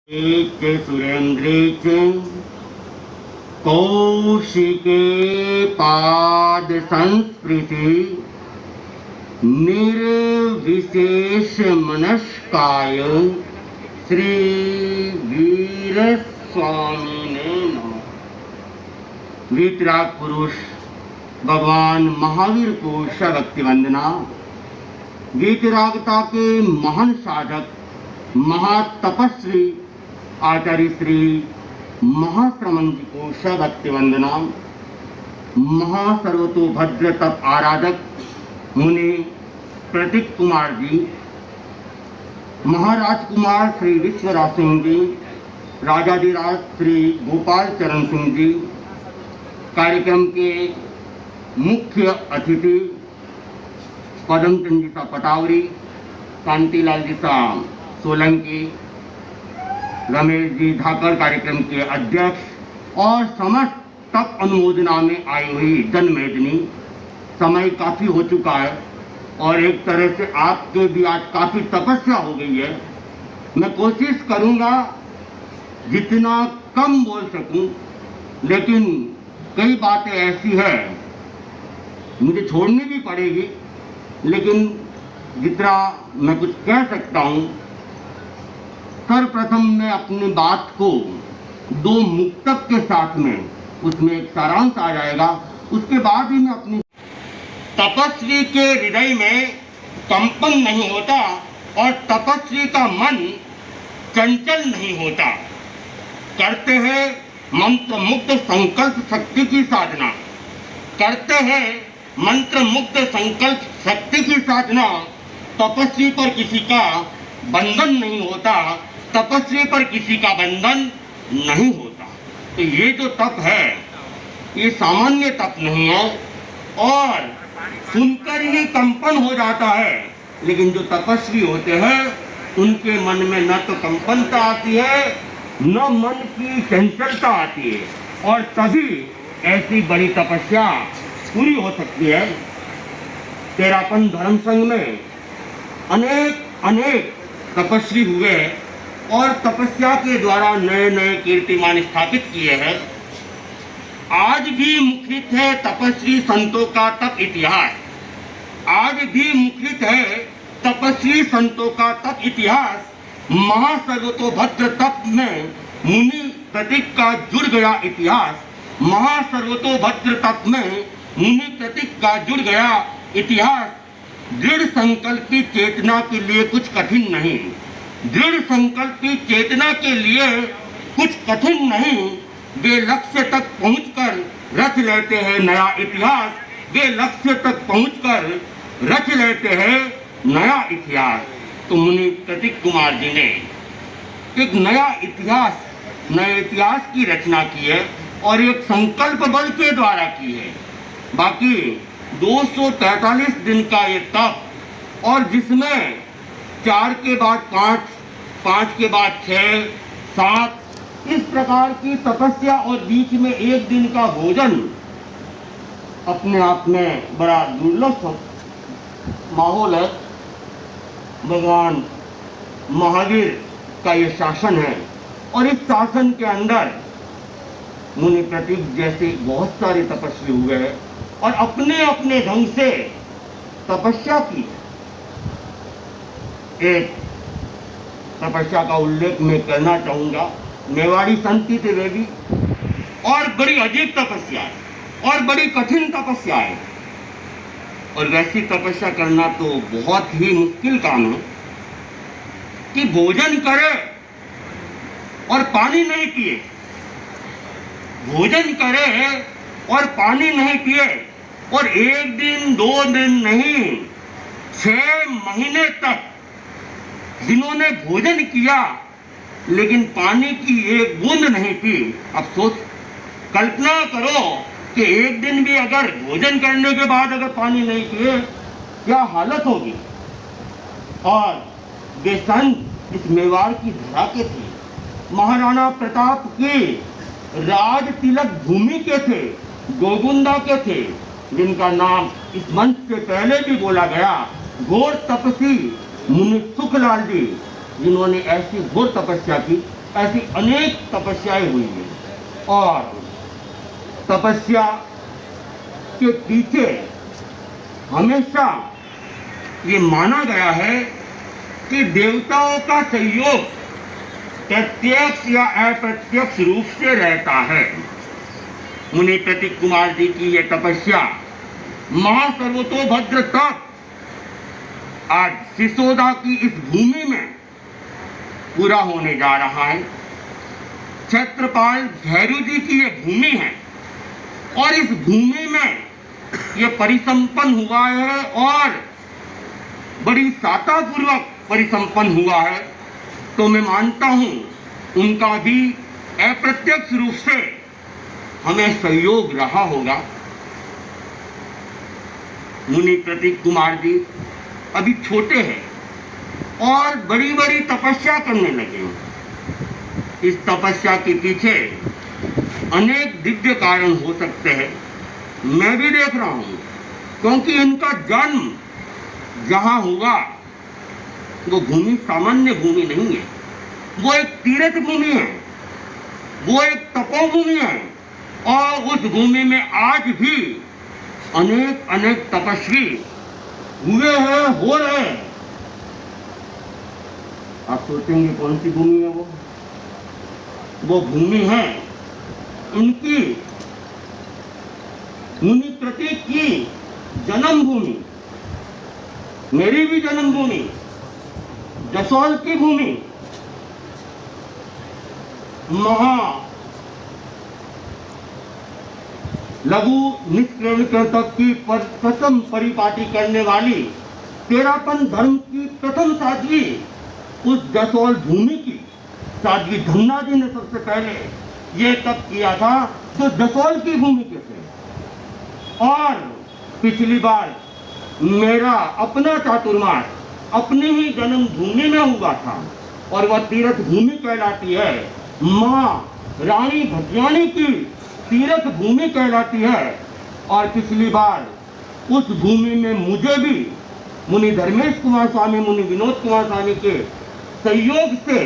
च सुरेन्द्रे च कौशिके पाद संस्पृति निर्विशेष मनस्काय श्री वीर स्वामी ने वीतराग पुरुष भगवान महावीर को शक्ति वंदना। वीतरागता के महान साधक महातपस्वी आचार्य श्री महाश्रमण जी को शक्ति वंदना। महासर्वतोभद्र तप आराधक मुनि प्रतीक कुमार जी, महाराजकुमार श्री विश्वराज सिंह जी, राजाधिराज श्री गोपाल चरण सिंह जी, कार्यक्रम के मुख्य अतिथि पदमचंद जी सा पटावरी, कांतिलाल जी सा सोलंकी, रमेश जी धाकर कार्यक्रम के अध्यक्ष और समस्त तप अनुमोदना में आई हुई जनमेदनी। समय काफी हो चुका है और एक तरह से आपके भी आज काफी तपस्या हो गई है। मैं कोशिश करूंगा जितना कम बोल सकूं, लेकिन कई बातें ऐसी है मुझे छोड़नी भी पड़ेगी, लेकिन जितना मैं कुछ कह सकता हूं, सर्वप्रथम मैं अपनी बात को दो मुक्तक के साथ में उसमें एक सारांश आ जाएगा, उसके बाद ही मैं अपनी तपस्वी के हृदय में कंपन नहीं होता और तपस्वी का मन चंचल नहीं होता। करते हैं मंत्र मुक्त संकल्प शक्ति की साधना, करते हैं मंत्र मुक्त संकल्प शक्ति की साधना। तपस्वी पर किसी का बंधन नहीं होता, तपस्वी पर किसी का बंधन नहीं होता। तो ये जो तप है ये सामान्य तप नहीं है और सुनकर ही कंपन हो जाता है, लेकिन जो तपस्वी होते हैं उनके मन में न तो कंपनता आती है न मन की चंचलता आती है, और तभी ऐसी बड़ी तपस्या पूरी हो सकती है। तेरापन धर्म संघ में अनेक तपस्वी हुए और तपस्या के द्वारा नए नए कीर्तिमान स्थापित किए हैं। आज भी मुखरित है तपस्वी संतों का तप इतिहास, आज भी मुखरित है तपस्वी संतों का तप इतिहास। महासर्वतोभद्र तप में मुनि प्रतीक का जुड़ गया इतिहास, महासर्वतोभद्र तप में मुनि प्रतीक का जुड़ गया इतिहास। दृढ़ संकल्पी चेतना के लिए कुछ कठिन नहीं, दृढ़ संकल्पी चेतना के लिए कुछ कठिन नहीं। वे लक्ष्य तक पहुंचकर रच लेते हैं नया इतिहास, वे लक्ष्य तक पहुंचकर रच लेते हैं नया इतिहास। तो मुनि प्रतीक कुमार जी ने एक नया इतिहास, नए इतिहास की रचना की है और एक संकल्प बल के द्वारा की है। बाकी 243 दिन का ये तप, और जिसमें 4 के बाद 5, 5 के बाद 6, 7 इस प्रकार की तपस्या और बीच में एक दिन का भोजन, अपने आप में बड़ा दुर्लभ माहौल है। भगवान महावीर का ये शासन है और इस शासन के अंदर मुनि प्रतीक जैसे बहुत सारे तपस्वी हुए हैं और अपने अपने ढंग से तपस्या की। एक तपस्या का उल्लेख मैं करना चाहूंगा, मेवाड़ी संती थे वे भी, और बड़ी अजीब तपस्या है और बड़ी कठिन तपस्या है। और वैसी तपस्या करना तो बहुत ही मुश्किल काम है कि भोजन करे और पानी नहीं पिए, भोजन करे और पानी नहीं पिए, और 1 दिन 2 दिन नहीं 6 महीने तक जिन्होंने भोजन किया लेकिन पानी की एक बूंद नहीं पी। अफसोस, कल्पना करो कि एक दिन भी अगर भोजन करने के बाद अगर पानी नहीं पिए क्या हालत होगी। और वे संत इस मेवाड़ की धरा के थे, महाराणा प्रताप के राज तिलक भूमि के थे, गोगुंदा के थे, जिनका नाम इस मंच से पहले भी बोला गया, घोर तपस्वी मुनि सुखलाल जी, जिन्होंने ऐसी घोर तपस्या की ऐसी अनेक तपस्याएं हुई हैं और तपस्या के पीछे हमेशा ये माना गया है कि देवताओं का सहयोग प्रत्यक्ष या अप्रत्यक्ष रूप से रहता है। मुनि प्रतीक कुमार जी की यह तपस्या महासर्वतोभद्र तप आज सिसोदा की इस भूमि में पूरा होने जा रहा है। छत्रपाल भैरू जी की यह भूमि है और इस भूमि में यह परिसंपन्न हुआ है और बड़ी सातापूर्वक परिसंपन्न हुआ है। तो मैं मानता हूं उनका भी अप्रत्यक्ष रूप से हमें सहयोग रहा होगा। मुनि प्रतीक कुमार जी अभी छोटे हैं और बड़ी बड़ी तपस्या करने लगे हैं। इस तपस्या के पीछे अनेक दिव्य कारण हो सकते हैं, मैं भी देख रहा हूं, क्योंकि इनका जन्म जहां हुआ वो भूमि सामान्य भूमि नहीं है, वो एक तीर्थ भूमि है, वो एक तपोभूमि है और उस भूमि में आज भी अनेक अनेक तपस्वी हुए हैं, हो रहे हैं। आप सोचेंगे कौन सी भूमि है वो भूमि है इनकी मुनि प्रतीक की जन्मभूमि, मेरी भी जन्मभूमि, जसोल की भूमि, महा लघु निष्क्रियकृतक की प्रथम परिपाटी करने वाली तेरापन धर्म की प्रथम साध्वी उस जसोल भूमि की साध्वी धन्ना जी ने सबसे पहले ये तप किया था, तो जसोल की भूमि के से। और पिछली बार मेरा अपना चातुर्मास अपनी ही जन्म भूमि में हुआ था और वह तीर्थ भूमि कहलाती है, माँ रानी भटियानी की तीर्थ भूमि कहलाती है। और पिछली बार उस भूमि में मुझे भी मुनि धर्मेश कुमार स्वामी, मुनि विनोद कुमार स्वामी के सहयोग से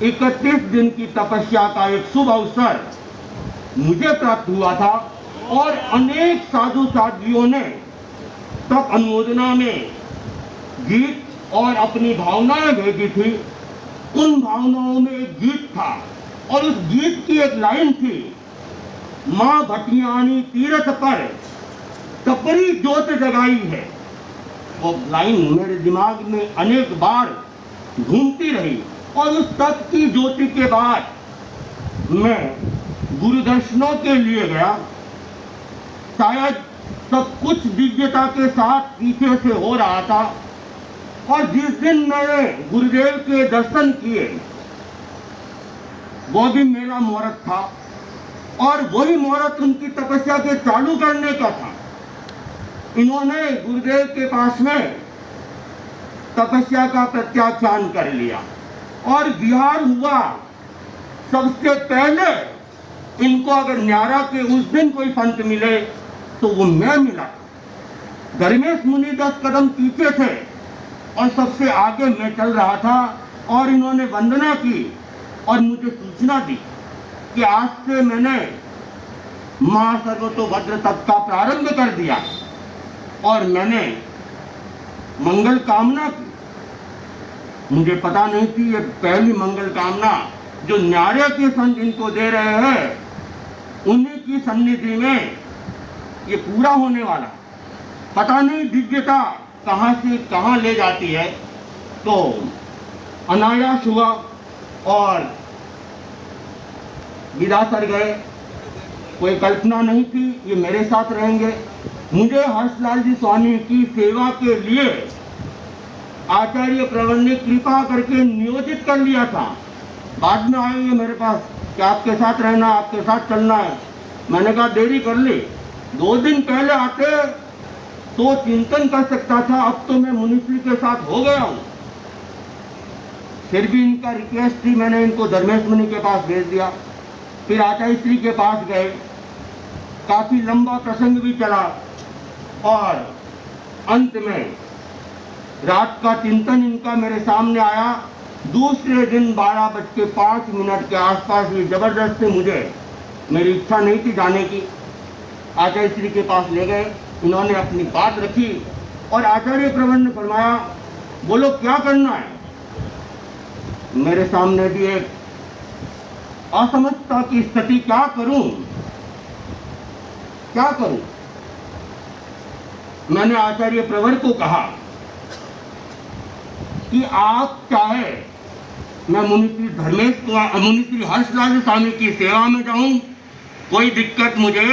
31 दिन की तपस्या का एक शुभ अवसर मुझे प्राप्त हुआ था और अनेक साधु साध्वियों ने तप अनुमोदना में गीत और अपनी भावनाएं भेजी थी। उन भावनाओं में एक गीत था और उस गीत की एक लाइन थी, माँ भटियानी तीर्थ पर तपरी ज्योत जगाई है। वो लाइन मेरे दिमाग में अनेक बार घूमती रही और उस तप की ज्योति के बाद मैं गुरु दर्शनों के लिए गया। शायद सब कुछ दिव्यता के साथ पीछे से हो रहा था और जिस दिन मैंने गुरुदेव के दर्शन किए वो भी मेरा मुहूर्त था और वही मुहूर्त उनकी तपस्या के चालू करने का था। इन्होंने गुरुदेव के पास में तपस्या का प्रत्याख्यान कर लिया और विहार हुआ। सबसे पहले इनको अगर न्यारा के उस दिन कोई संत मिले तो वो मैं मिला। धर्मेश मुनि 10 कदम पीछे थे और सबसे आगे मैं चल रहा था और इन्होंने वंदना की और मुझे सूचना दी कि आज से मैंने महासर्वतोभद्र तप का प्रारंभ कर दिया और मैंने मंगल कामना की। मुझे पता नहीं थी ये पहली मंगल कामना जो न्यारे के संत इनको दे रहे हैं उन्हीं की सन्निधि में ये पूरा होने वाला। पता नहीं दिव्यता कहाँ से कहाँ ले जाती है। तो अनायास हुआ और विदासर गए। कोई कल्पना नहीं थी ये मेरे साथ रहेंगे। मुझे हर्षलाल जी स्वामी की सेवा के लिए आचार्य प्रवर ने कृपा करके नियोजित कर लिया था। बाद में आएंगे मेरे पास कि आपके साथ रहना, आपके साथ चलना है। मैंने कहा देरी कर ली, 2 दिन पहले आते तो चिंतन कर सकता था, अब तो मैं मुनिश्री के साथ हो गया हूँ। फिर भी इनका रिक्वेस्ट थी, मैंने इनको धर्मेश मुनि के पास भेज दिया। फिर आचार्य श्री के पास गए, काफी लंबा प्रसंग भी चला और अंत में रात का चिंतन इनका मेरे सामने आया। दूसरे दिन 12:05 के आसपास ये जबरदस्ती मुझे, मेरी इच्छा नहीं थी जाने की, आचार्य श्री के पास ले गए। इन्होंने अपनी बात रखी और आचार्य प्रवर ने फरमाया, बोलो क्या करना है। मेरे सामने भी एक असमझता की स्थिति, क्या करूं क्या करूं। मैंने आचार्य प्रवर को कहा कि आप चाहे मैं मुनि श्री हर्षराज स्वामी की सेवा में जाऊं, कोई दिक्कत मुझे